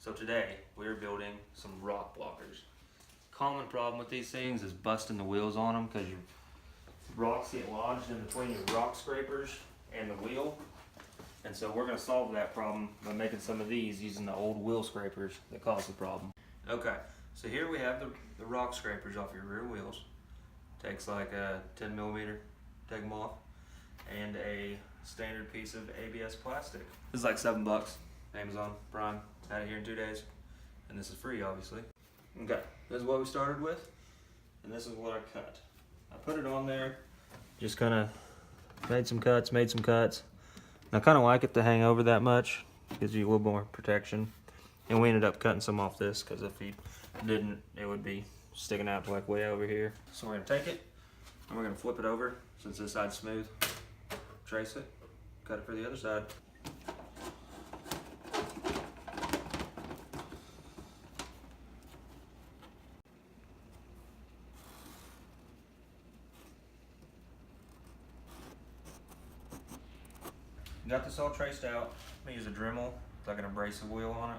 So today we're building some rock blockers. Common problem with these things is busting the wheels on them because your rocks get lodged in between your rock scrapers and the wheel. And so we're going to solve that problem by making some of these using the old wheel scrapers that cause the problem. Okay, so here we have the rock scrapers off your rear wheels. Takes like a 10 millimeter, take them off, and a standard piece of ABS plastic. This is like $7, Amazon Prime, had it here in 2 days, and this is free obviously. Okay, this is what we started with, and this is what I cut. I put it on there, just kind of made some cuts. I kind of like it to hang over that much, gives you a little more protection. And we ended up cutting some off this because if you didn't, it would be sticking out to like way over here. So we're gonna take it and we're gonna flip it over since this side's smooth. Trace it, cut it for the other side. Got this all traced out. I'm gonna use a Dremel with like an abrasive wheel on it.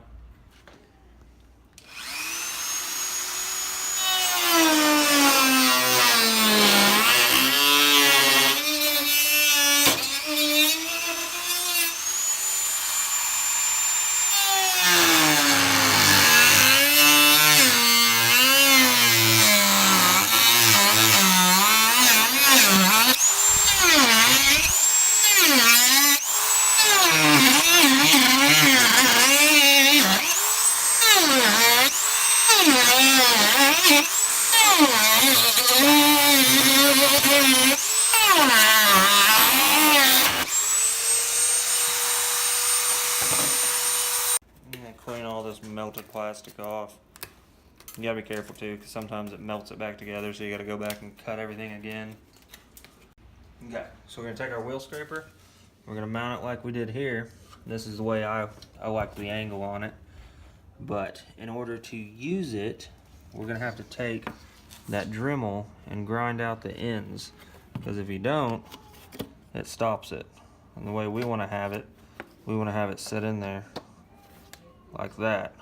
Clean all this melted plastic off. You gotta be careful too, because sometimes it melts it back together, so you gotta go back and cut everything again. Okay, so we're gonna take our wheel scraper, we're gonna mount it like we did here. This is the way I like the angle on it. But in order to use it, we're gonna have to take that Dremel and grind out the ends, because if you don't, it stops it. And the way we wanna have it, we wanna have it sit in there like that.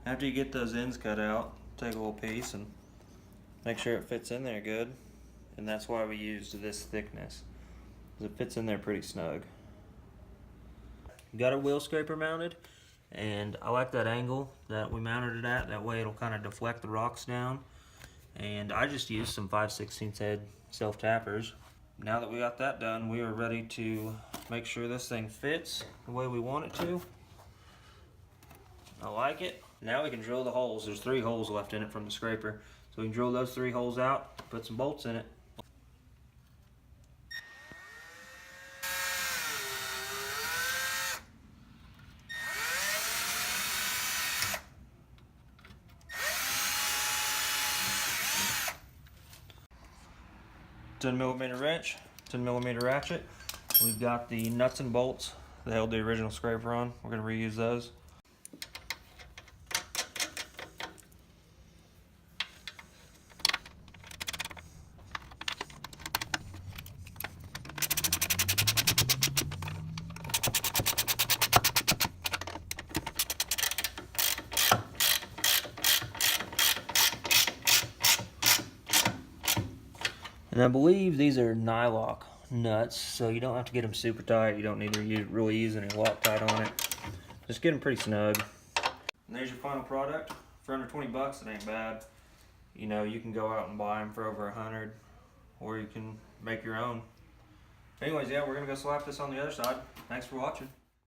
After you get those ends cut out, take a little piece and make sure it fits in there good. And that's why we used this thickness, because it fits in there pretty snug. Got a wheel scraper mounted, and I like that angle that we mounted it at. That way it'll kind of deflect the rocks down. And I just used some 5/16 head self-tappers. Now that we got that done, we are ready to make sure this thing fits the way we want it to. I like it. Now we can drill the holes. There's 3 holes left in it from the scraper. So we can drill those 3 holes out, put some bolts in it. $10mm wrench, 10mm ratchet. We've got the nuts and bolts that held the original scraper on. We're going to reuse those. And I believe these are nylock nuts, so you don't have to get them super tight. You don't need to really use any Loctite on it. Just get them pretty snug. And there's your final product. For under 20 bucks, it ain't bad. You know, you can go out and buy them for over 100, or you can make your own. Anyways, yeah, we're gonna go slap this on the other side. Thanks for watching.